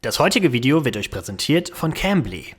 Das heutige Video wird euch präsentiert von Cambly.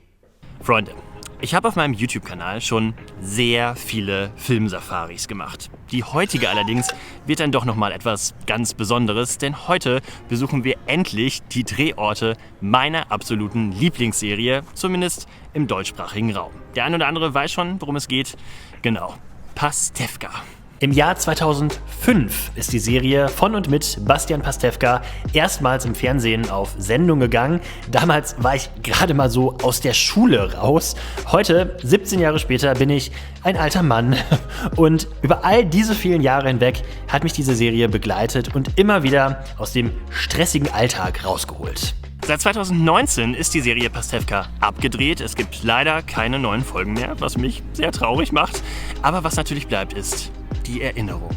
Freunde, ich habe auf meinem YouTube-Kanal schon sehr viele Filmsafaris gemacht. Die heutige allerdings wird dann doch nochmal etwas ganz Besonderes, denn heute besuchen wir endlich die Drehorte meiner absoluten Lieblingsserie, zumindest im deutschsprachigen Raum. Der ein oder andere weiß schon, worum es geht. Genau, Pastewka. Im Jahr 2005 ist die Serie von und mit Bastian Pastewka erstmals im Fernsehen auf Sendung gegangen. Damals war ich gerade mal so aus der Schule raus. Heute, 17 Jahre später, bin ich ein alter Mann. Und über all diese vielen Jahre hinweg hat mich diese Serie begleitet und immer wieder aus dem stressigen Alltag rausgeholt. Seit 2019 ist die Serie Pastewka abgedreht. Es gibt leider keine neuen Folgen mehr, was mich sehr traurig macht. Aber was natürlich bleibt, ist die Erinnerung.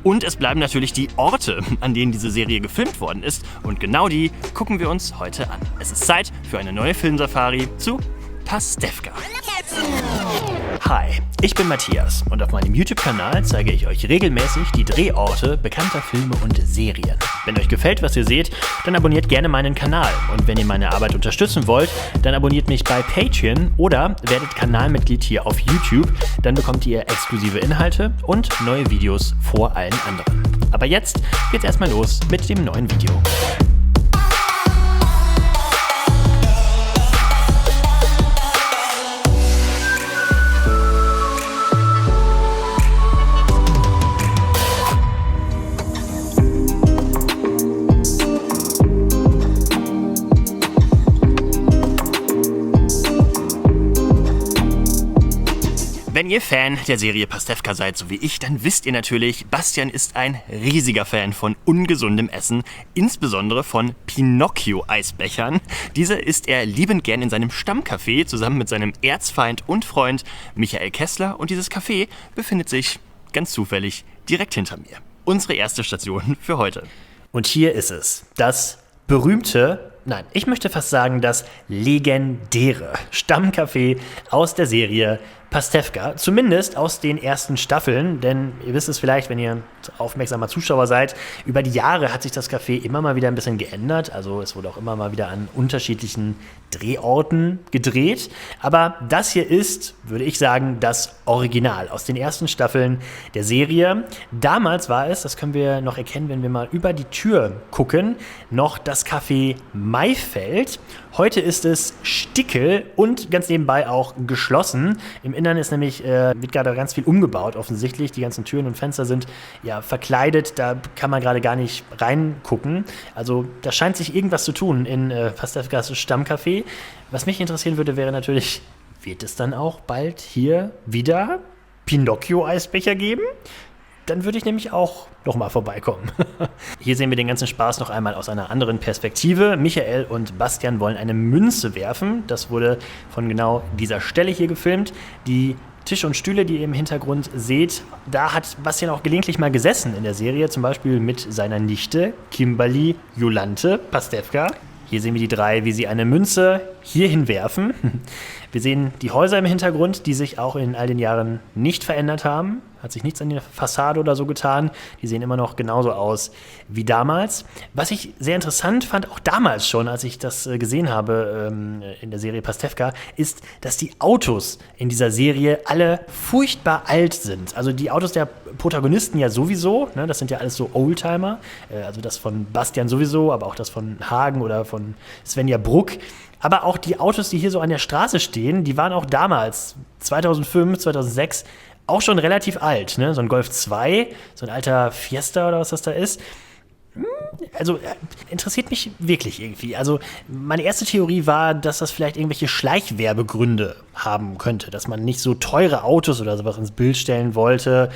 Und es bleiben natürlich die Orte, an denen diese Serie gefilmt worden ist. Und genau die gucken wir uns heute an. Es ist Zeit für eine neue Filmsafari zu Pastewka. Hi, ich bin Matthias und auf meinem YouTube-Kanal zeige ich euch regelmäßig die Drehorte bekannter Filme und Serien. Wenn euch gefällt, was ihr seht, dann abonniert gerne meinen Kanal. Und wenn ihr meine Arbeit unterstützen wollt, dann abonniert mich bei Patreon oder werdet Kanalmitglied hier auf YouTube. Dann bekommt ihr exklusive Inhalte und neue Videos vor allen anderen. Aber jetzt geht's erstmal los mit dem neuen Video. Wenn ihr Fan der Serie Pastewka seid, so wie ich, dann wisst ihr natürlich, Bastian ist ein riesiger Fan von ungesundem Essen, insbesondere von Pinocchio-Eisbechern. Diese isst er liebend gern in seinem Stammcafé zusammen mit seinem Erzfeind und Freund Michael Kessler und dieses Café befindet sich ganz zufällig direkt hinter mir. Unsere erste Station für heute. Und hier ist es, das berühmte, nein, ich möchte fast sagen, das legendäre Stammcafé aus der Serie Pastewka, zumindest aus den ersten Staffeln, denn ihr wisst es vielleicht, wenn ihr aufmerksamer Zuschauer seid, über die Jahre hat sich das Café immer mal wieder ein bisschen geändert, also es wurde auch immer mal wieder an unterschiedlichen Drehorten gedreht, aber das hier ist, würde ich sagen, das Original aus den ersten Staffeln der Serie. Damals war es, das können wir noch erkennen, wenn wir mal über die Tür gucken, noch das Café Maifeld. Heute ist es Stickel und ganz nebenbei auch geschlossen. Im Innern ist nämlich, wird gerade ganz viel umgebaut offensichtlich. Die ganzen Türen und Fenster sind ja verkleidet, da kann man gerade gar nicht reingucken. Also da scheint sich irgendwas zu tun in Pastewkas Stammcafé. Was mich interessieren würde, wäre natürlich, wird es dann auch bald hier wieder Pinocchio-Eisbecher geben? Dann würde ich nämlich auch nochmal vorbeikommen. Hier sehen wir den ganzen Spaß noch einmal aus einer anderen Perspektive. Michael und Bastian wollen eine Münze werfen. Das wurde von genau dieser Stelle hier gefilmt. Die Tische und Stühle, die ihr im Hintergrund seht, da hat Bastian auch gelegentlich mal gesessen in der Serie. Zum Beispiel mit seiner Nichte Kimberly Jolante Pastewka. Hier sehen wir die drei, wie sie eine Münze hierhin werfen. Wir sehen die Häuser im Hintergrund, die sich auch in all den Jahren nicht verändert haben. Hat sich nichts an der Fassade oder so getan. Die sehen immer noch genauso aus wie damals. Was ich sehr interessant fand, auch damals schon, als ich das gesehen habe in der Serie Pastewka, ist, dass die Autos in dieser Serie alle furchtbar alt sind. Also die Autos der Protagonisten ja sowieso, ne, das sind ja alles so Oldtimer. Also das von Bastian sowieso, aber auch das von Hagen oder von Svenja Bruck. Aber auch die Autos, die hier so an der Straße stehen, die waren auch damals, 2005, 2006, auch schon relativ alt, ne? So ein Golf 2, so ein alter Fiesta oder was das da ist. Also interessiert mich wirklich irgendwie. Also meine erste Theorie war, dass das vielleicht irgendwelche Schleichwerbegründe haben könnte, dass man nicht so teure Autos oder sowas ins Bild stellen wollte.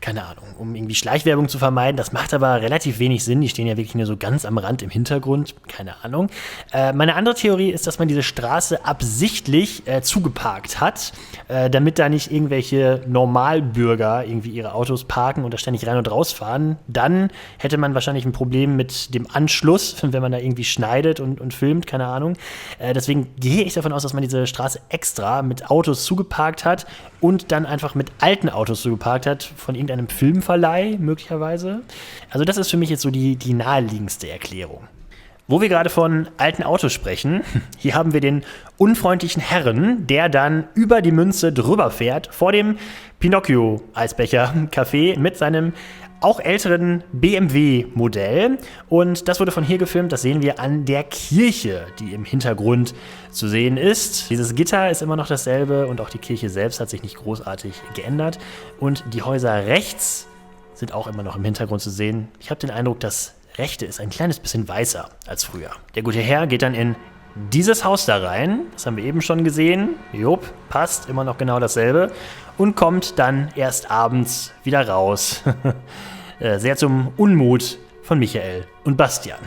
Keine Ahnung, um irgendwie Schleichwerbung zu vermeiden. Das macht aber relativ wenig Sinn. Die stehen ja wirklich nur so ganz am Rand im Hintergrund. Keine Ahnung. Meine andere Theorie ist, dass man diese Straße absichtlich zugeparkt hat, damit da nicht irgendwelche Normalbürger irgendwie ihre Autos parken und da ständig rein und raus fahren. Dann hätte man wahrscheinlich ein Problem mit dem Anschluss, wenn man da irgendwie schneidet und filmt. Keine Ahnung. Deswegen gehe ich davon aus, dass man diese Straße extra mit Autos zugeparkt hat und dann einfach mit alten Autos zugeparkt hat, von irgendeinem Filmverleih möglicherweise. Also das ist für mich jetzt so die naheliegendste Erklärung. Wo wir gerade von alten Autos sprechen, hier haben wir den unfreundlichen Herren, der dann über die Münze drüber fährt, vor dem Pinocchio-Eisbecher-Café mit seinem auch älteren BMW-Modell. Und das wurde von hier gefilmt, das sehen wir an der Kirche, die im Hintergrund zu sehen ist. Dieses Gitter ist immer noch dasselbe und auch die Kirche selbst hat sich nicht großartig geändert. Und die Häuser rechts sind auch immer noch im Hintergrund zu sehen. Ich habe den Eindruck, das rechte ist ein kleines bisschen weißer als früher. Der gute Herr geht dann in dieses Haus da rein, das haben wir eben schon gesehen. Jupp, passt, immer noch genau dasselbe. Und kommt dann erst abends wieder raus. Sehr zum Unmut von Michael und Bastian.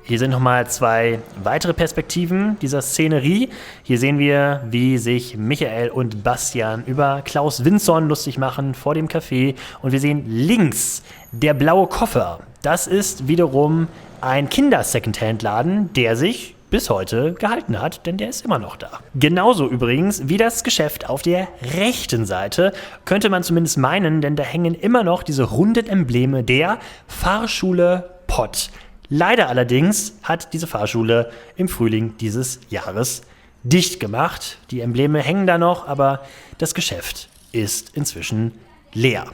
Hier sind nochmal 2 weitere Perspektiven dieser Szenerie. Hier sehen wir, wie sich Michael und Bastian über Klaus Winzorn lustig machen vor dem Café. Und wir sehen links der blaue Koffer. Das ist wiederum ein Kinder-Secondhand-Laden, der sich bis heute gehalten hat, denn der ist immer noch da. Genauso übrigens wie das Geschäft auf der rechten Seite, könnte man zumindest meinen, denn da hängen immer noch diese runden Embleme der Fahrschule Pott. Leider allerdings hat diese Fahrschule im Frühling dieses Jahres dicht gemacht. Die Embleme hängen da noch, aber das Geschäft ist inzwischen leer.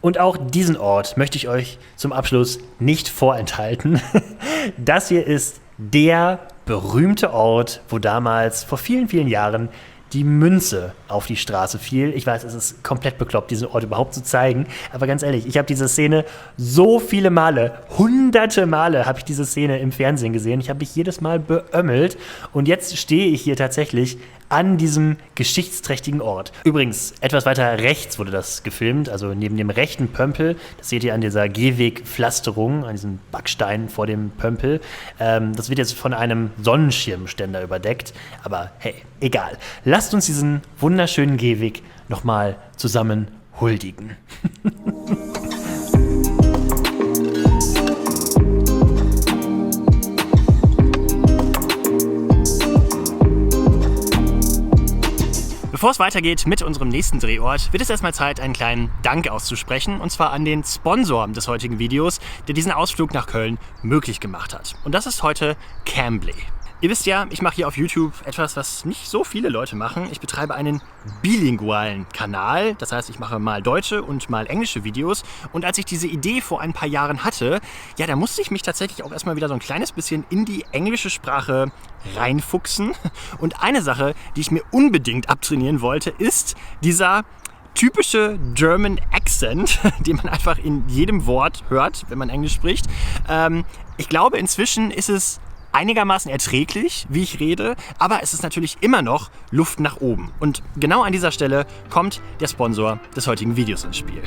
Und auch diesen Ort möchte ich euch zum Abschluss nicht vorenthalten. Das hier ist der berühmte Ort, wo damals vor vielen, vielen Jahren die Münze auf die Straße fiel. Ich weiß, es ist komplett bekloppt, diesen Ort überhaupt zu zeigen. Aber ganz ehrlich, ich habe diese Szene so viele Male, hunderte Male habe ich diese Szene im Fernsehen gesehen. Ich habe mich jedes Mal beömmelt. Und jetzt stehe ich hier tatsächlich an diesem geschichtsträchtigen Ort. Übrigens, etwas weiter rechts wurde das gefilmt, also neben dem rechten Pömpel. Das seht ihr an dieser Gehwegpflasterung, an diesem Backstein vor dem Pömpel. Das wird jetzt von einem Sonnenschirmständer überdeckt. Aber hey, egal. Lasst uns diesen wunderschönen Gehweg nochmal zusammen huldigen. Bevor es weitergeht mit unserem nächsten Drehort, wird es erstmal Zeit, einen kleinen Dank auszusprechen. Und zwar an den Sponsor des heutigen Videos, der diesen Ausflug nach Köln möglich gemacht hat. Und das ist heute Cambly. Ihr wisst ja, ich mache hier auf YouTube etwas, was nicht so viele Leute machen. Ich betreibe einen bilingualen Kanal. Das heißt, ich mache mal deutsche und mal englische Videos. Und als ich diese Idee vor ein paar Jahren hatte, ja, da musste ich mich tatsächlich auch erstmal wieder so ein kleines bisschen in die englische Sprache reinfuchsen. Und eine Sache, die ich mir unbedingt abtrainieren wollte, ist dieser typische German Accent, den man einfach in jedem Wort hört, wenn man Englisch spricht. Ich glaube, inzwischen ist es einigermaßen erträglich, wie ich rede, aber es ist natürlich immer noch Luft nach oben. Und genau an dieser Stelle kommt der Sponsor des heutigen Videos ins Spiel.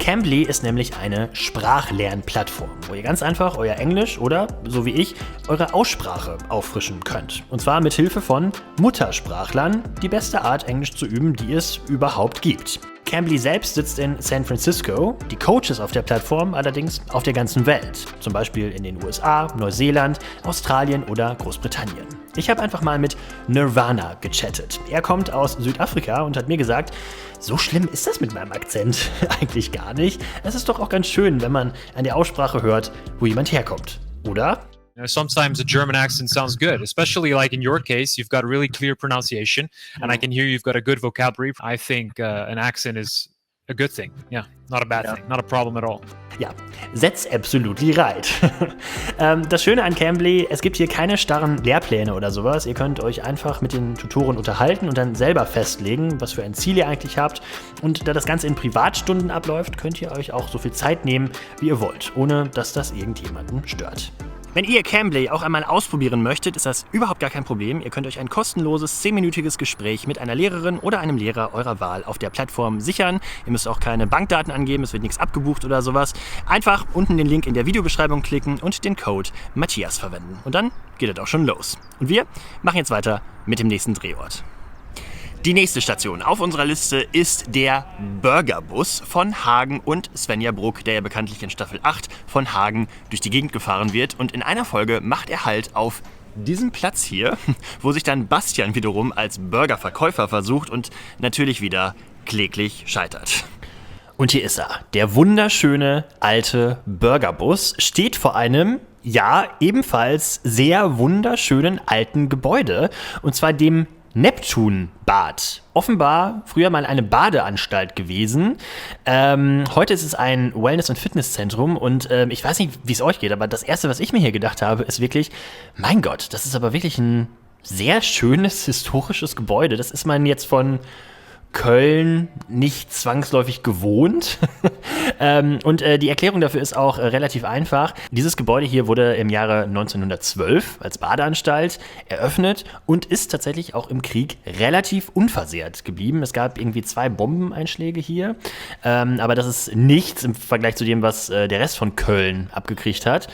Cambly ist nämlich eine Sprachlernplattform, wo ihr ganz einfach euer Englisch oder, so wie ich, eure Aussprache auffrischen könnt. Und zwar mit Hilfe von Muttersprachlern, die beste Art, Englisch zu üben, die es überhaupt gibt. Cambly selbst sitzt in San Francisco, die Coaches auf der Plattform allerdings auf der ganzen Welt. Zum Beispiel in den USA, Neuseeland, Australien oder Großbritannien. Ich habe einfach mal mit Nirvana gechattet. Er kommt aus Südafrika und hat mir gesagt, so schlimm ist das mit meinem Akzent eigentlich gar nicht. Es ist doch auch ganz schön, wenn man an der Aussprache hört, wo jemand herkommt. Oder? Sometimes a German accent sounds good, especially like in your case, you've got really clear pronunciation and I can hear you've got a good vocabulary. I think an accent is a good thing. Yeah, not a bad thing, not a problem at all. Ja, that's absolutely right. Das Schöne an Cambly, es gibt hier keine starren Lehrpläne oder sowas. Ihr könnt euch einfach mit den Tutoren unterhalten und dann selber festlegen, was für ein Ziel ihr eigentlich habt. Und da das Ganze in Privatstunden abläuft, könnt ihr euch auch so viel Zeit nehmen, wie ihr wollt, ohne dass das irgendjemanden stört. Wenn ihr Cambly auch einmal ausprobieren möchtet, ist das überhaupt gar kein Problem. Ihr könnt euch ein kostenloses 10-minütiges Gespräch mit einer Lehrerin oder einem Lehrer eurer Wahl auf der Plattform sichern. Ihr müsst auch keine Bankdaten angeben, es wird nichts abgebucht oder sowas. Einfach unten den Link in der Videobeschreibung klicken und den Code Matthias verwenden. Und dann geht es auch schon los. Und wir machen jetzt weiter mit dem nächsten Drehort. Die nächste Station auf unserer Liste ist der Burgerbus von Hagen und Svenja Bruck, der ja bekanntlich in Staffel 8 von Hagen durch die Gegend gefahren wird. Und in einer Folge macht er Halt auf diesem Platz hier, wo sich dann Bastian wiederum als Burgerverkäufer versucht und natürlich wieder kläglich scheitert. Und hier ist er. Der wunderschöne alte Burgerbus steht vor einem Ja, ebenfalls sehr wunderschönen alten Gebäude. Und zwar dem Neptunbad. Offenbar früher mal eine Badeanstalt gewesen. Heute ist es ein Wellness- und Fitnesszentrum. Und ich weiß nicht, wie es euch geht, aber das Erste, was ich mir hier gedacht habe, ist wirklich, mein Gott, das ist aber wirklich ein sehr schönes, historisches Gebäude. Das ist man jetzt von Köln nicht zwangsläufig gewohnt. Und die Erklärung dafür ist auch relativ einfach. Dieses Gebäude hier wurde im Jahre 1912 als Badeanstalt eröffnet und ist tatsächlich auch im Krieg relativ unversehrt geblieben. Es gab irgendwie 2 Bombeneinschläge hier, aber das ist nichts im Vergleich zu dem, was der Rest von Köln abgekriegt hat.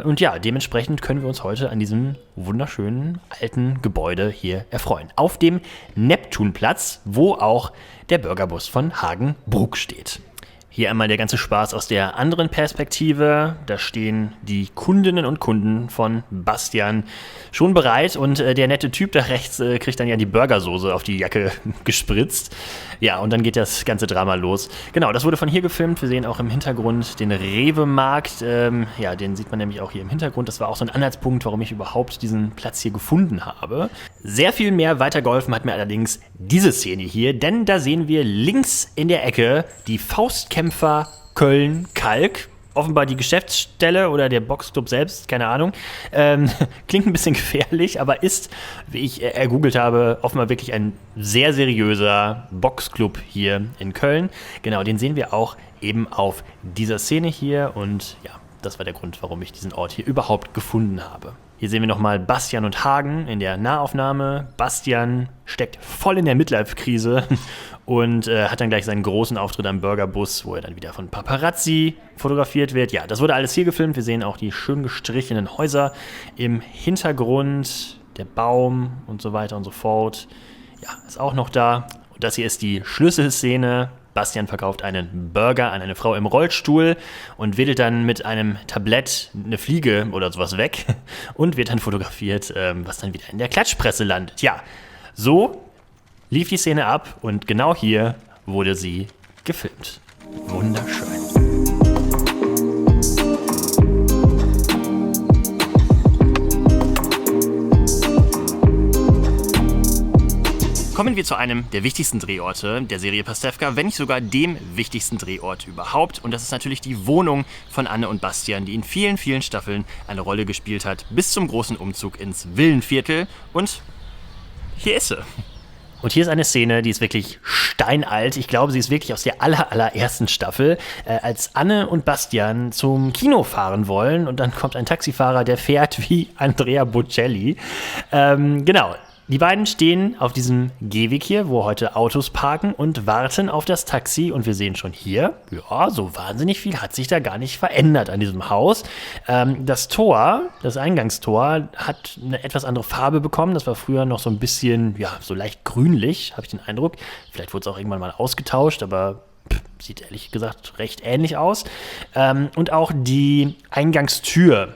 Und ja, dementsprechend können wir uns heute an diesem wunderschönen alten Gebäude hier erfreuen. Auf dem Neptunplatz, wo auch der Bürgerbus von Hagenbruck steht. Hier einmal der ganze Spaß aus der anderen Perspektive. Da stehen die Kundinnen und Kunden von Bastian schon bereit und der nette Typ da rechts kriegt dann ja die Burgersoße auf die Jacke gespritzt. Ja, und dann geht das ganze Drama los. Genau, das wurde von hier gefilmt. Wir sehen auch im Hintergrund den Rewe-Markt. Ja, den sieht man nämlich auch hier im Hintergrund. Das war auch so ein Anhaltspunkt, warum ich überhaupt diesen Platz hier gefunden habe. Sehr viel mehr weitergeholfen hat mir allerdings diese Szene hier, denn da sehen wir links in der Ecke die Faustkämpfer Köln-Kalk. Offenbar die Geschäftsstelle oder der Boxclub selbst, keine Ahnung. Klingt ein bisschen gefährlich, aber ist, wie ich ergoogelt habe, offenbar wirklich ein sehr seriöser Boxclub hier in Köln. Genau, den sehen wir auch eben auf dieser Szene hier und ja, das war der Grund, warum ich diesen Ort hier überhaupt gefunden habe. Hier sehen wir nochmal Bastian und Hagen in der Nahaufnahme. Bastian steckt voll in der Midlife-Krise und hat dann gleich seinen großen Auftritt am Burgerbus, wo er dann wieder von Paparazzi fotografiert wird. Ja, das wurde alles hier gefilmt. Wir sehen auch die schön gestrichenen Häuser im Hintergrund, der Baum und so weiter und so fort. Ja, ist auch noch da. Und das hier ist die Schlüsselszene. Bastian verkauft einen Burger an eine Frau im Rollstuhl und wedelt dann mit einem Tablett eine Fliege oder sowas weg und wird dann fotografiert, was dann wieder in der Klatschpresse landet. Ja, so lief die Szene ab und genau hier wurde sie gefilmt. Wunderschön. Kommen wir zu einem der wichtigsten Drehorte der Serie Pastewka, wenn nicht sogar dem wichtigsten Drehort überhaupt. Und das ist natürlich die Wohnung von Anne und Bastian, die in vielen, vielen Staffeln eine Rolle gespielt hat, bis zum großen Umzug ins Villenviertel. Und hier ist sie. Und hier ist eine Szene, die ist wirklich steinalt. Ich glaube, sie ist wirklich aus der allerersten Staffel, als Anne und Bastian zum Kino fahren wollen. Und dann kommt ein Taxifahrer, der fährt wie Andrea Bocelli. Genau. Die beiden stehen auf diesem Gehweg hier, wo heute Autos parken und warten auf das Taxi. Und wir sehen schon hier, ja, so wahnsinnig viel hat sich da gar nicht verändert an diesem Haus. Das Tor, das Eingangstor, hat eine etwas andere Farbe bekommen. Das war früher noch so ein bisschen, ja, so leicht grünlich, habe ich den Eindruck. Vielleicht wurde es auch irgendwann mal ausgetauscht, aber sieht ehrlich gesagt recht ähnlich aus. Und auch die Eingangstür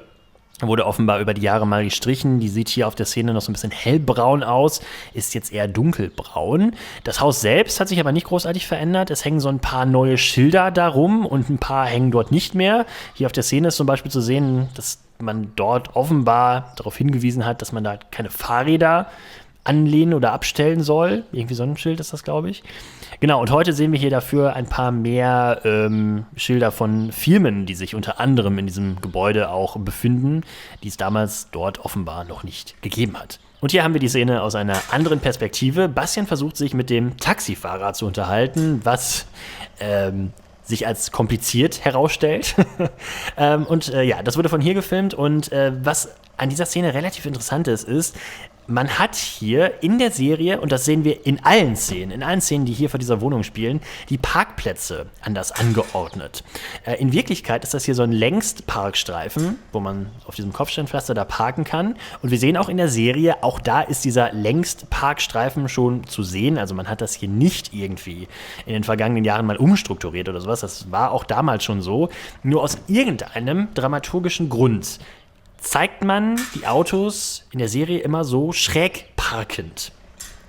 wurde offenbar über die Jahre mal gestrichen. Die sieht hier auf der Szene noch so ein bisschen hellbraun aus, ist jetzt eher dunkelbraun. Das Haus selbst hat sich aber nicht großartig verändert. Es hängen so ein paar neue Schilder darum und ein paar hängen dort nicht mehr. Hier auf der Szene ist zum Beispiel zu sehen, dass man dort offenbar darauf hingewiesen hat, dass man da keine Fahrräder anlehnen oder abstellen soll. Irgendwie so ein Schild ist das, glaube ich. Genau, und heute sehen wir hier dafür ein paar mehr Schilder von Firmen, die sich unter anderem in diesem Gebäude auch befinden, die es damals dort offenbar noch nicht gegeben hat. Und hier haben wir die Szene aus einer anderen Perspektive. Bastian versucht sich mit dem Taxifahrer zu unterhalten, was sich als kompliziert herausstellt. Ja, das wurde von hier gefilmt und was an dieser Szene relativ interessant ist, man hat hier in der Serie, und das sehen wir in allen Szenen, die hier vor dieser Wohnung spielen, die Parkplätze anders angeordnet. In Wirklichkeit ist das hier so ein Längsparkstreifen, wo man auf diesem Kopfsteinpflaster da parken kann. Und wir sehen auch in der Serie, auch da ist dieser Längsparkstreifen schon zu sehen. Also man hat das hier nicht irgendwie in den vergangenen Jahren mal umstrukturiert oder sowas. Das war auch damals schon so. Nur aus irgendeinem dramaturgischen Grund zeigt man die Autos in der Serie immer so schräg parkend.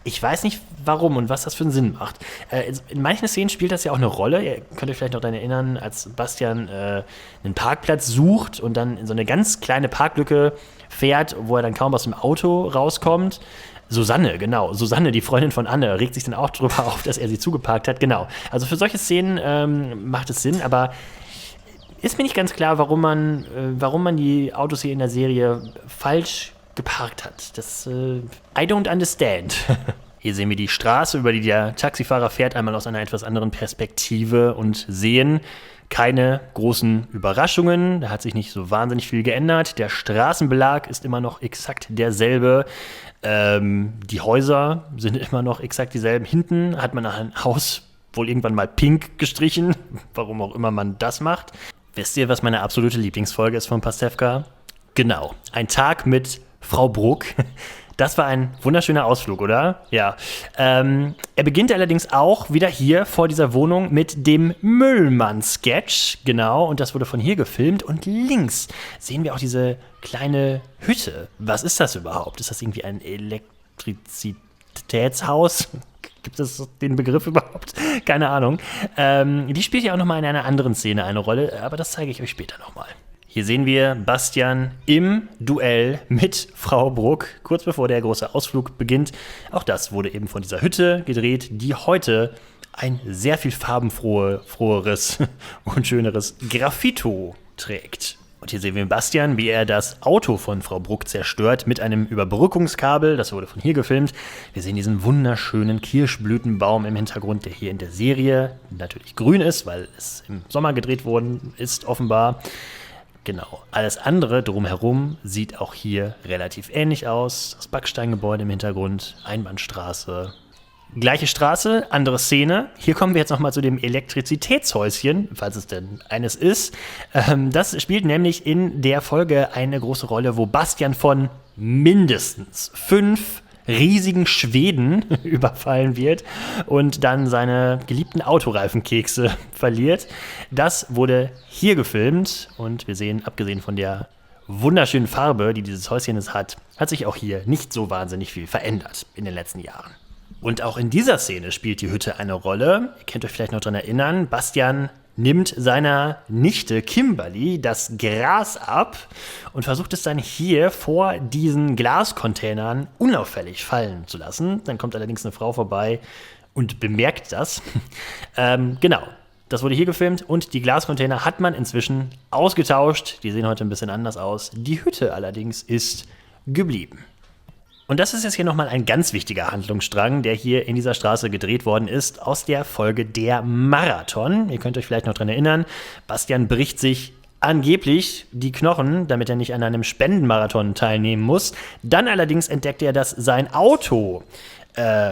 Ich weiß nicht, warum und was das für einen Sinn macht. In manchen Szenen spielt das ja auch eine Rolle. Ihr könnt euch vielleicht noch daran erinnern, als Bastian einen Parkplatz sucht und dann in so eine ganz kleine Parklücke fährt, wo er dann kaum aus dem Auto rauskommt. Susanne, genau. Susanne, die Freundin von Anne, regt sich dann auch drüber auf, dass er sie zugeparkt hat. Genau. Also für solche Szenen macht es Sinn, aber ist mir nicht ganz klar, warum man die Autos hier in der Serie falsch geparkt hat. Das, I don't understand. Hier sehen wir die Straße, über die der Taxifahrer fährt, einmal aus einer etwas anderen Perspektive und sehen keine großen Überraschungen. Da hat sich nicht so wahnsinnig viel geändert. Der Straßenbelag ist immer noch exakt derselbe. Die Häuser sind immer noch exakt dieselben. Hinten hat man ein Haus wohl irgendwann mal pink gestrichen. Warum auch immer man das macht. Wisst ihr, was meine absolute Lieblingsfolge ist von Pastewka? Genau, ein Tag mit Frau Bruck. Das war ein wunderschöner Ausflug, oder? Ja. Er beginnt allerdings auch wieder hier vor dieser Wohnung mit dem Müllmann-Sketch. Genau, und das wurde von hier gefilmt. Und links sehen wir auch diese kleine Hütte. Was ist das überhaupt? Ist das irgendwie ein Elektrizitätshaus? Gibt es den Begriff überhaupt? Keine Ahnung. Die spielt ja auch nochmal in einer anderen Szene eine Rolle, aber das zeige ich euch später nochmal. Hier sehen wir Bastian im Duell mit Frau Bruck, kurz bevor der große Ausflug beginnt. Auch das wurde eben von dieser Hütte gedreht, die heute ein sehr viel farbenfroheres und schöneres Graffito trägt. Und hier sehen wir Bastian, wie er das Auto von Frau Bruck zerstört mit einem Überbrückungskabel. Das wurde von hier gefilmt. Wir sehen diesen wunderschönen Kirschblütenbaum im Hintergrund, der hier in der Serie natürlich grün ist, weil es im Sommer gedreht worden ist, offenbar. Genau, alles andere drumherum sieht auch hier relativ ähnlich aus. Das Backsteingebäude im Hintergrund, Einbahnstraße. Gleiche Straße, andere Szene. Hier kommen wir jetzt nochmal zu dem Elektrizitätshäuschen, falls es denn eines ist. Das spielt nämlich in der Folge eine große Rolle, wo Bastian von mindestens 5 riesigen Schweden überfallen wird und dann seine geliebten Autoreifenkekse verliert. Das wurde hier gefilmt und wir sehen, abgesehen von der wunderschönen Farbe, die dieses Häuschen hat sich auch hier nicht so wahnsinnig viel verändert in den letzten Jahren. Und auch in dieser Szene spielt die Hütte eine Rolle. Ihr könnt euch vielleicht noch daran erinnern, Bastian nimmt seiner Nichte Kimberly das Gras ab und versucht es dann hier vor diesen Glascontainern unauffällig fallen zu lassen. Dann kommt allerdings eine Frau vorbei und bemerkt das. Genau, das wurde hier gefilmt und die Glascontainer hat man inzwischen ausgetauscht. Die sehen heute ein bisschen anders aus. Die Hütte allerdings ist geblieben. Und das ist jetzt hier nochmal ein ganz wichtiger Handlungsstrang, der hier in dieser Straße gedreht worden ist, aus der Folge Der Marathon. Ihr könnt euch vielleicht noch dran erinnern, Bastian bricht sich angeblich die Knochen, damit er nicht an einem Spendenmarathon teilnehmen muss. Dann allerdings entdeckt er, dass sein Auto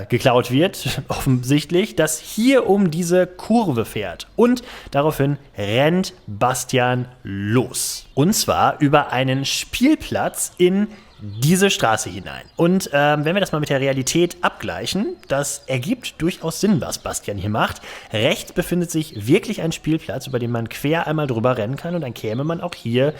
geklaut wird, offensichtlich, das hier um diese Kurve fährt. Und daraufhin rennt Bastian los. Und zwar über einen Spielplatz in diese Straße hinein. Und wenn wir das mal mit der Realität abgleichen, das ergibt durchaus Sinn, was Bastian hier macht. Rechts befindet sich wirklich ein Spielplatz, über den man quer einmal drüber rennen kann und dann käme man auch hier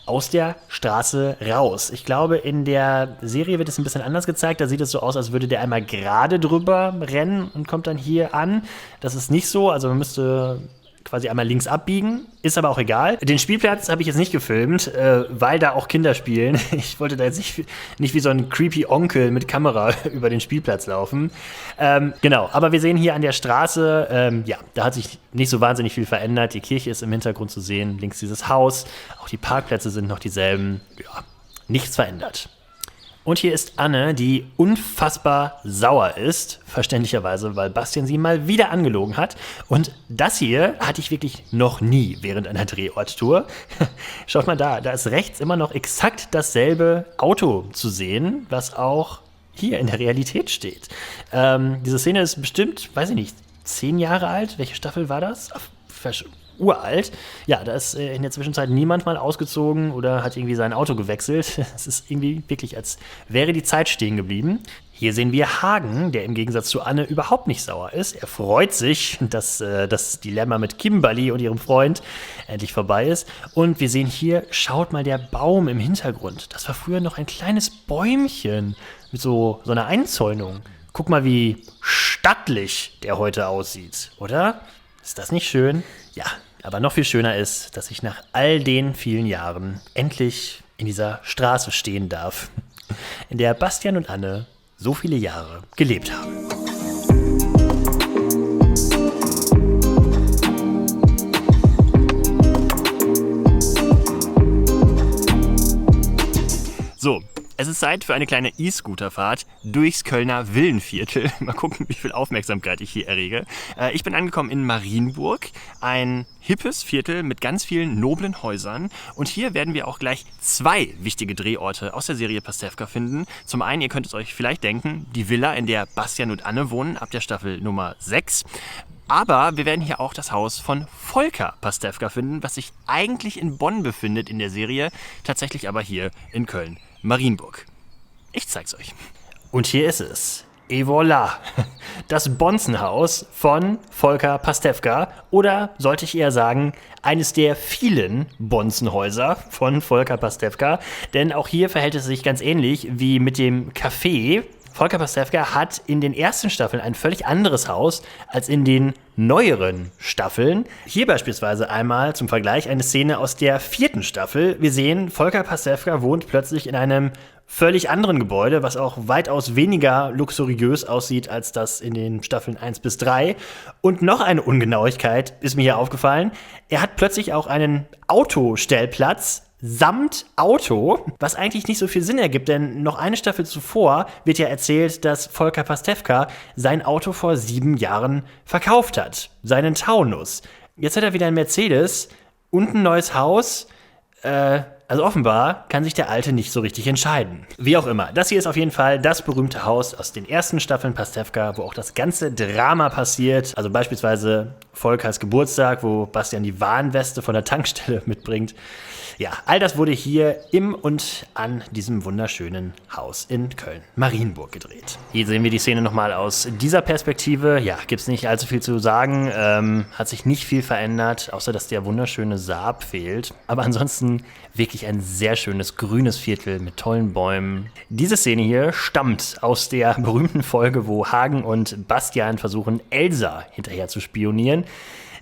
aus der Straße raus. Ich glaube, in der Serie wird es ein bisschen anders gezeigt. Da sieht es so aus, als würde der einmal gerade drüber rennen und kommt dann hier an. Das ist nicht so, also man müsste quasi einmal links abbiegen, ist aber auch egal. Den Spielplatz habe ich jetzt nicht gefilmt, weil da auch Kinder spielen. Ich wollte da jetzt nicht wie so ein creepy Onkel mit Kamera über den Spielplatz laufen. Genau, aber wir sehen hier an der Straße, ja, da hat sich nicht so wahnsinnig viel verändert. Die Kirche ist im Hintergrund zu sehen, links dieses Haus, auch die Parkplätze sind noch dieselben. Ja, nichts verändert. Und hier ist Anne, die unfassbar sauer ist, verständlicherweise, weil Bastian sie mal wieder angelogen hat. Und das hier hatte ich wirklich noch nie während einer Drehorttour. Schaut mal da ist rechts immer noch exakt dasselbe Auto zu sehen, was auch hier in der Realität steht. Diese Szene ist bestimmt, weiß ich nicht, 10 Jahre alt. Welche Staffel war das? Uralt. Ja, da ist in der Zwischenzeit niemand mal ausgezogen oder hat irgendwie sein Auto gewechselt. Es ist irgendwie wirklich, als wäre die Zeit stehen geblieben. Hier sehen wir Hagen, der im Gegensatz zu Anne überhaupt nicht sauer ist. Er freut sich, dass das Dilemma mit Kimberly und ihrem Freund endlich vorbei ist. Und wir sehen hier, schaut mal, der Baum im Hintergrund. Das war früher noch ein kleines Bäumchen mit so einer Einzäunung. Guck mal, wie stattlich der heute aussieht, oder? Ist das nicht schön? Ja, aber noch viel schöner ist, dass ich nach all den vielen Jahren endlich in dieser Straße stehen darf, in der Bastian und Anne so viele Jahre gelebt haben. So, es ist Zeit für eine kleine E-Scooter-Fahrt durchs Kölner Villenviertel. Mal gucken, wie viel Aufmerksamkeit ich hier errege. Ich bin angekommen in Marienburg, ein hippes Viertel mit ganz vielen noblen Häusern. Und hier werden wir auch gleich 2 wichtige Drehorte aus der Serie Pastewka finden. Zum einen, ihr könnt es euch vielleicht denken, die Villa, in der Bastian und Anne wohnen, ab der Staffel Nummer 6. Aber wir werden hier auch das Haus von Volker Pastewka finden, was sich eigentlich in Bonn befindet in der Serie, tatsächlich aber hier in Köln-Marienburg. Ich zeig's euch. Und hier ist es. Et voilà. Das Bonzenhaus von Volker Pastewka. Oder sollte ich eher sagen, eines der vielen Bonzenhäuser von Volker Pastewka. Denn auch hier verhält es sich ganz ähnlich wie mit dem Café. Volker Pastewka hat in den ersten Staffeln ein völlig anderes Haus als in den neueren Staffeln. Hier beispielsweise einmal zum Vergleich eine Szene aus der 4. Staffel. Wir sehen, Volker Pastewka wohnt plötzlich in einem völlig anderen Gebäude, was auch weitaus weniger luxuriös aussieht als das in den Staffeln 1 bis 3. Und noch eine Ungenauigkeit ist mir hier aufgefallen. Er hat plötzlich auch einen Autostellplatz samt Auto, was eigentlich nicht so viel Sinn ergibt, denn noch eine Staffel zuvor wird ja erzählt, dass Volker Pastewka sein Auto vor 7 Jahren verkauft hat, seinen Taunus. Jetzt hat er wieder einen Mercedes und ein neues Haus, also offenbar kann sich der Alte nicht so richtig entscheiden. Wie auch immer, das hier ist auf jeden Fall das berühmte Haus aus den ersten Staffeln Pastewka, wo auch das ganze Drama passiert. Also beispielsweise Volkers Geburtstag, wo Bastian die Warnweste von der Tankstelle mitbringt. Ja, all das wurde hier im und an diesem wunderschönen Haus in Köln-Marienburg gedreht. Hier sehen wir die Szene nochmal aus dieser Perspektive. Ja, gibt's nicht allzu viel zu sagen. Hat sich nicht viel verändert, außer dass der wunderschöne Saab fehlt. Aber ansonsten wirklich ein sehr schönes grünes Viertel mit tollen Bäumen. Diese Szene hier stammt aus der berühmten Folge, wo Hagen und Bastian versuchen, Elsa hinterher zu spionieren.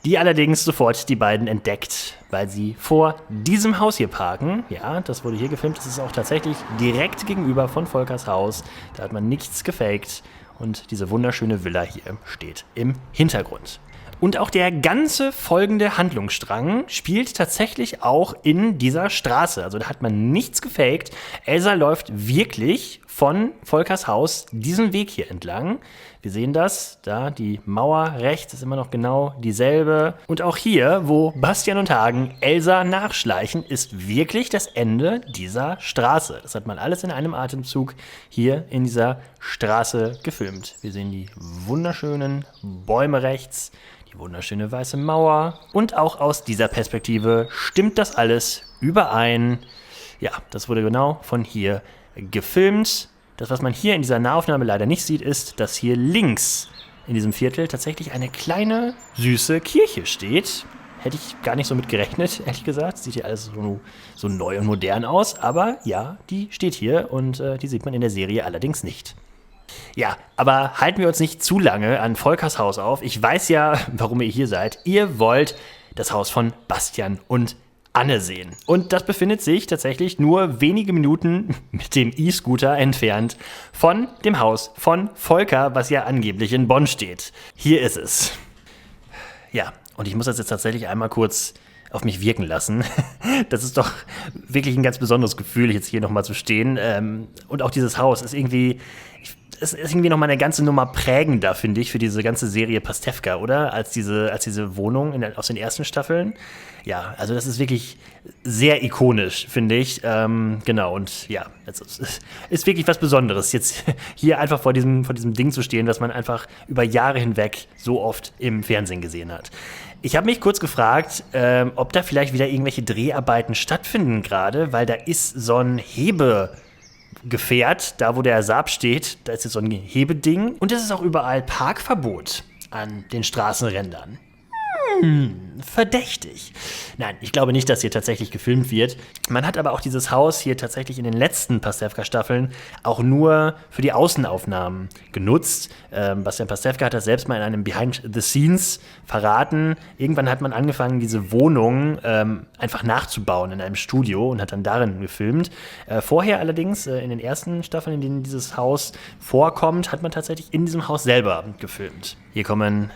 Die allerdings sofort die beiden entdeckt, weil sie vor diesem Haus hier parken. Ja, das wurde hier gefilmt. Das ist auch tatsächlich direkt gegenüber von Volkers Haus. Da hat man nichts gefaked. Und diese wunderschöne Villa hier steht im Hintergrund. Und auch der ganze folgende Handlungsstrang spielt tatsächlich auch in dieser Straße. Also da hat man nichts gefaked. Elsa läuft wirklich von Volkers Haus diesen Weg hier entlang. Wir sehen das, da die Mauer rechts ist immer noch genau dieselbe. Und auch hier, wo Bastian und Hagen Elsa nachschleichen, ist wirklich das Ende dieser Straße. Das hat man alles in einem Atemzug hier in dieser Straße gefilmt. Wir sehen die wunderschönen Bäume rechts, die wunderschöne weiße Mauer. Und auch aus dieser Perspektive stimmt das alles überein. Ja, das wurde genau von hier gefilmt. Das, was man hier in dieser Nahaufnahme leider nicht sieht, ist, dass hier links in diesem Viertel tatsächlich eine kleine, süße Kirche steht. Hätte ich gar nicht so mit gerechnet, ehrlich gesagt. Sieht hier alles so neu und modern aus. Aber ja, die steht hier und die sieht man in der Serie allerdings nicht. Ja, aber halten wir uns nicht zu lange an Volkers Haus auf. Ich weiß ja, warum ihr hier seid. Ihr wollt das Haus von Bastian und Anne sehen. Und das befindet sich tatsächlich nur wenige Minuten mit dem E-Scooter entfernt von dem Haus von Volker, was ja angeblich in Bonn steht. Hier ist es. Ja, und ich muss das jetzt tatsächlich einmal kurz auf mich wirken lassen. Das ist doch wirklich ein ganz besonderes Gefühl, jetzt hier nochmal zu stehen. Und auch dieses Haus ist irgendwie nochmal eine ganze Nummer prägender, finde ich, für diese ganze Serie Pastewka, oder? Als diese Wohnung aus den ersten Staffeln. Ja, also das ist wirklich sehr ikonisch, finde ich. Genau, und ja, es ist wirklich was Besonderes, jetzt hier einfach vor diesem Ding zu stehen, was man einfach über Jahre hinweg so oft im Fernsehen gesehen hat. Ich habe mich kurz gefragt, ob da vielleicht wieder irgendwelche Dreharbeiten stattfinden gerade, weil da ist so ein Gefährt, da wo der Saab steht, da ist jetzt so ein Hebeding. Und es ist auch überall Parkverbot an den Straßenrändern. Verdächtig. Nein, ich glaube nicht, dass hier tatsächlich gefilmt wird. Man hat aber auch dieses Haus hier tatsächlich in den letzten Pastewka-Staffeln auch nur für die Außenaufnahmen genutzt. Bastian Pastewka hat das selbst mal in einem Behind the Scenes verraten. Irgendwann hat man angefangen, diese Wohnung einfach nachzubauen in einem Studio und hat dann darin gefilmt. Vorher allerdings, in den ersten Staffeln, in denen dieses Haus vorkommt, hat man tatsächlich in diesem Haus selber gefilmt. Hier kommen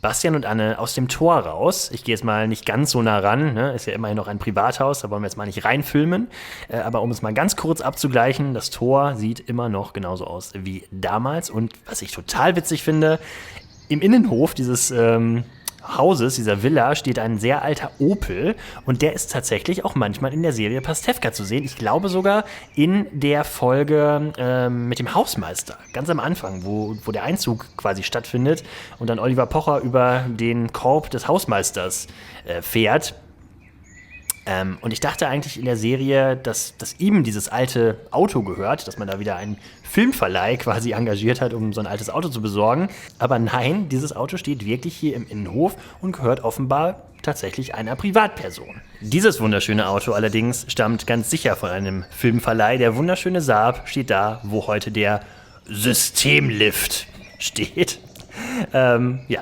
Bastian und Anne aus dem Tor raus. Ich gehe jetzt mal nicht ganz so nah ran, ne? Ist ja immerhin noch ein Privathaus, da wollen wir jetzt mal nicht reinfilmen. Aber um es mal ganz kurz abzugleichen, das Tor sieht immer noch genauso aus wie damals. Und was ich total witzig finde, im Innenhof dieses Hauses, dieser Villa, steht ein sehr alter Opel und der ist tatsächlich auch manchmal in der Serie Pastewka zu sehen. Ich glaube sogar in der Folge mit dem Hausmeister, ganz am Anfang, wo der Einzug quasi stattfindet und dann Oliver Pocher über den Korb des Hausmeisters fährt. Und ich dachte eigentlich in der Serie, dass ihm dieses alte Auto gehört, dass man da wieder einen Filmverleih quasi engagiert hat, um so ein altes Auto zu besorgen. Aber nein, dieses Auto steht wirklich hier im Innenhof und gehört offenbar tatsächlich einer Privatperson. Dieses wunderschöne Auto allerdings stammt ganz sicher von einem Filmverleih. Der wunderschöne Saab steht da, wo heute der Systemlift steht.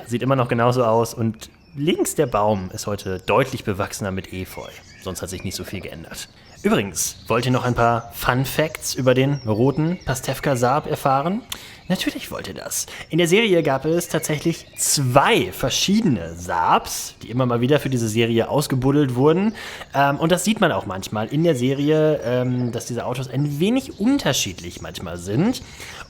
Sieht immer noch genauso aus und links der Baum ist heute deutlich bewachsener mit Efeu. Sonst hat sich nicht so viel geändert. Übrigens, wollt ihr noch ein paar Fun Facts über den roten Pastewka Saab erfahren? Natürlich wollt ihr das. In der Serie gab es tatsächlich 2 verschiedene Saabs, die immer mal wieder für diese Serie ausgebuddelt wurden. Und das sieht man auch manchmal in der Serie, dass diese Autos ein wenig unterschiedlich manchmal sind.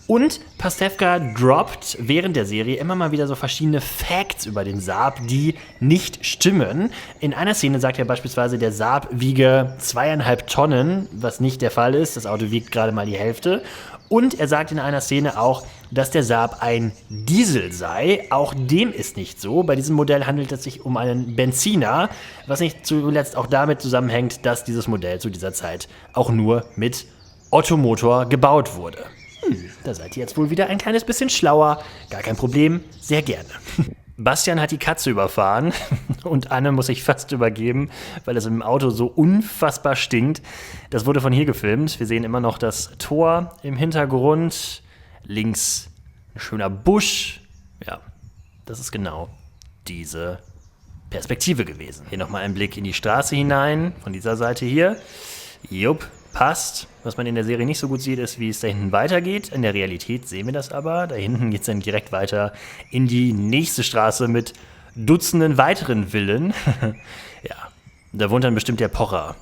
Und Pastewka droppt während der Serie immer mal wieder so verschiedene Facts über den Saab, die nicht stimmen. In einer Szene sagt er beispielsweise, der Saab wiege 2,5 Tonnen, was nicht der Fall ist. Das Auto wiegt gerade mal die Hälfte. Und er sagt in einer Szene auch, dass der Saab ein Diesel sei. Auch dem ist nicht so. Bei diesem Modell handelt es sich um einen Benziner, was nicht zuletzt auch damit zusammenhängt, dass dieses Modell zu dieser Zeit auch nur mit Ottomotor gebaut wurde. Da seid ihr jetzt wohl wieder ein kleines bisschen schlauer. Gar kein Problem, sehr gerne. Bastian hat die Katze überfahren und Anne muss sich fast übergeben, weil es im Auto so unfassbar stinkt. Das wurde von hier gefilmt. Wir sehen immer noch das Tor im Hintergrund. Links ein schöner Busch. Ja, das ist genau diese Perspektive gewesen. Hier nochmal ein Blick in die Straße hinein, von dieser Seite hier. Jupp, passt. Was man in der Serie nicht so gut sieht, ist, wie es da hinten weitergeht. In der Realität sehen wir das aber. Da hinten geht es dann direkt weiter in die nächste Straße mit Dutzenden weiteren Villen. Ja, da wohnt dann bestimmt der Pocher.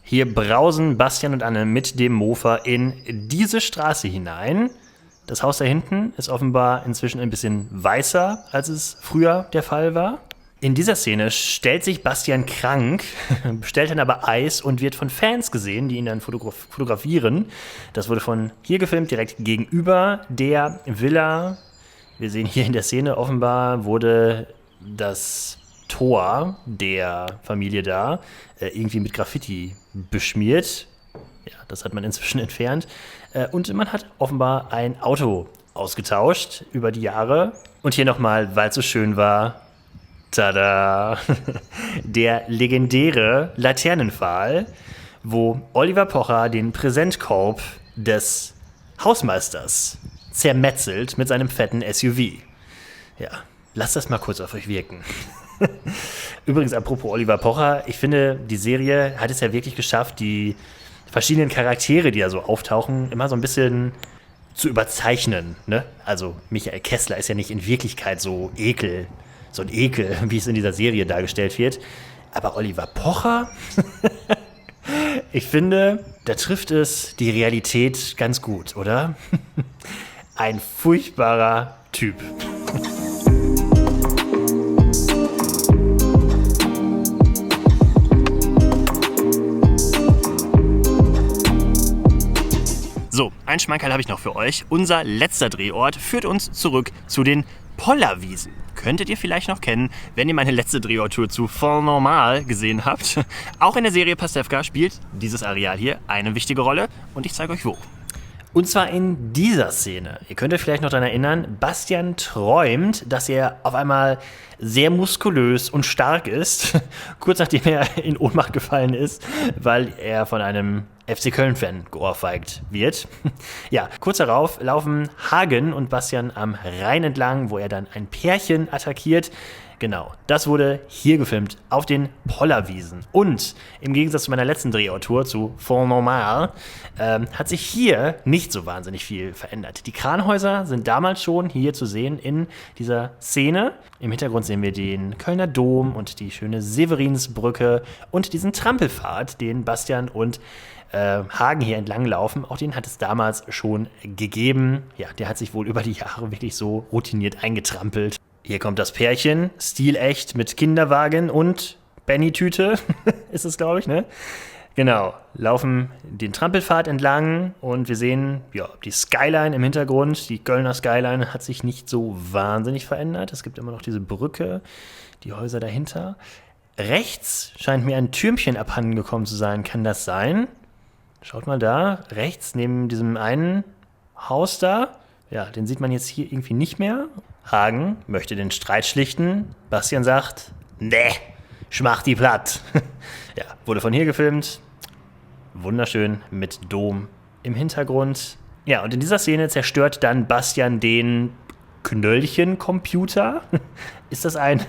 Hier brausen Bastian und Anne mit dem Mofa in diese Straße hinein. Das Haus da hinten ist offenbar inzwischen ein bisschen weißer, als es früher der Fall war. In dieser Szene stellt sich Bastian krank, bestellt dann aber Eis und wird von Fans gesehen, die ihn dann fotografieren. Das wurde von hier gefilmt, direkt gegenüber der Villa. Wir sehen hier in der Szene, offenbar wurde das Tor der Familie da irgendwie mit Graffiti beschmiert. Ja, das hat man inzwischen entfernt. Und man hat offenbar ein Auto ausgetauscht über die Jahre. Und hier nochmal, weil es so schön war, tada! Der legendäre Laternenpfahl, wo Oliver Pocher den Präsentkorb des Hausmeisters zermetzelt mit seinem fetten SUV. Ja, lasst das mal kurz auf euch wirken. Übrigens, apropos Oliver Pocher, ich finde, die Serie hat es ja wirklich geschafft, die verschiedenen Charaktere, die da so auftauchen, immer so ein bisschen zu überzeichnen. Ne? Also Michael Kessler ist ja nicht in Wirklichkeit so ein Ekel, wie es in dieser Serie dargestellt wird. Aber Oliver Pocher, ich finde, da trifft es die Realität ganz gut, oder? Ein furchtbarer Typ. So, ein Schmankerl habe ich noch für euch. Unser letzter Drehort führt uns zurück zu den Pollerwiesen. Könntet ihr vielleicht noch kennen, wenn ihr meine letzte Drehorttour zu Fond Normal gesehen habt. Auch in der Serie Pastewka spielt dieses Areal hier eine wichtige Rolle und ich zeige euch wo. Und zwar in dieser Szene. Ihr könnt euch vielleicht noch daran erinnern, Bastian träumt, dass er auf einmal sehr muskulös und stark ist, kurz nachdem er in Ohnmacht gefallen ist, weil er von einem FC Köln-Fan geohrfeigt wird. Ja, kurz darauf laufen Hagen und Bastian am Rhein entlang, wo er dann ein Pärchen attackiert. Genau, das wurde hier gefilmt, auf den Pollerwiesen. Und im Gegensatz zu meiner letzten Drehorttour zu Fond Normal hat sich hier nicht so wahnsinnig viel verändert. Die Kranhäuser sind damals schon hier zu sehen in dieser Szene. Im Hintergrund sehen wir den Kölner Dom und die schöne Severinsbrücke und diesen Trampelpfad, den Bastian und Hagen hier entlang laufen. Auch den hat es damals schon gegeben. Ja, der hat sich wohl über die Jahre wirklich so routiniert eingetrampelt. Hier kommt das Pärchen, stilecht mit Kinderwagen und Benny-Tüte, ist es, glaube ich, ne? Genau, laufen den Trampelpfad entlang und wir sehen, ja, die Skyline im Hintergrund. Die Kölner Skyline hat sich nicht so wahnsinnig verändert. Es gibt immer noch diese Brücke, die Häuser dahinter. Rechts scheint mir ein Türmchen abhanden gekommen zu sein. Kann das sein? Schaut mal da, rechts neben diesem einen Haus da. Ja, den sieht man jetzt hier irgendwie nicht mehr. Hagen möchte den Streit schlichten. Bastian sagt, nee, schmach die platt. Ja, wurde von hier gefilmt. Wunderschön mit Dom im Hintergrund. Ja, und in dieser Szene zerstört dann Bastian den Knöllchen-Computer. Ist das ein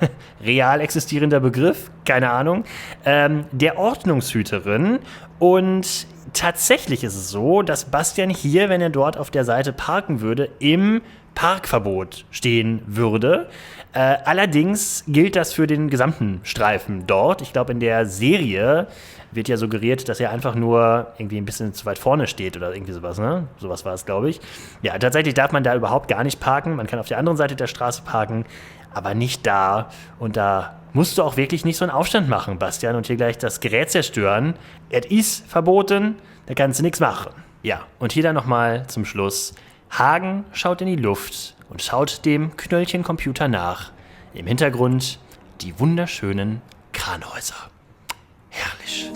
real existierender Begriff? Keine Ahnung. Der Ordnungshüterin. Und tatsächlich ist es so, dass Bastian hier, wenn er dort auf der Seite parken würde, im Parkverbot stehen würde. Allerdings gilt das für den gesamten Streifen dort. Ich glaube, in der Serie wird ja suggeriert, dass er einfach nur irgendwie ein bisschen zu weit vorne steht oder irgendwie sowas, ne? Sowas war es, glaube ich. Ja, tatsächlich darf man da überhaupt gar nicht parken. Man kann auf der anderen Seite der Straße parken, aber nicht da. Und da musst du auch wirklich nicht so einen Aufstand machen, Bastian, und hier gleich das Gerät zerstören. Es ist verboten, da kannst du nichts machen. Ja, und hier dann nochmal zum Schluss. Hagen schaut in die Luft und schaut dem Knöllchen-Computer nach. Im Hintergrund die wunderschönen Kranhäuser. Herrlich.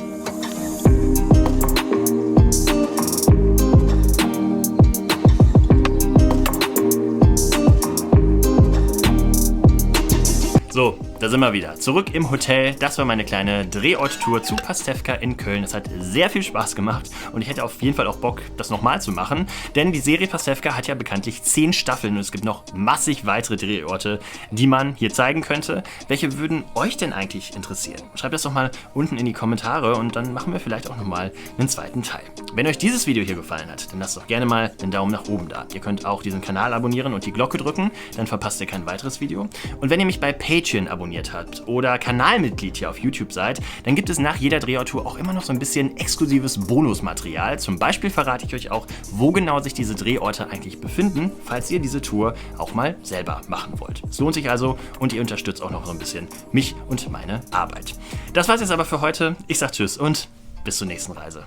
So, da sind wir wieder. Zurück im Hotel. Das war meine kleine Drehorttour zu Pastewka in Köln. Es hat sehr viel Spaß gemacht und ich hätte auf jeden Fall auch Bock, das nochmal zu machen. Denn die Serie Pastewka hat ja bekanntlich 10 Staffeln und es gibt noch massig weitere Drehorte, die man hier zeigen könnte. Welche würden euch denn eigentlich interessieren? Schreibt das doch mal unten in die Kommentare und dann machen wir vielleicht auch nochmal einen zweiten Teil. Wenn euch dieses Video hier gefallen hat, dann lasst doch gerne mal einen Daumen nach oben da. Ihr könnt auch diesen Kanal abonnieren und die Glocke drücken, dann verpasst ihr kein weiteres Video. Und wenn ihr mich bei Patreon abonniert habt oder Kanalmitglied hier auf YouTube seid, dann gibt es nach jeder Drehorttour auch immer noch so ein bisschen exklusives Bonusmaterial. Zum Beispiel verrate ich euch auch, wo genau sich diese Drehorte eigentlich befinden, falls ihr diese Tour auch mal selber machen wollt. Es lohnt sich also und ihr unterstützt auch noch so ein bisschen mich und meine Arbeit. Das war's jetzt aber für heute. Ich sag Tschüss und bis zur nächsten Reise.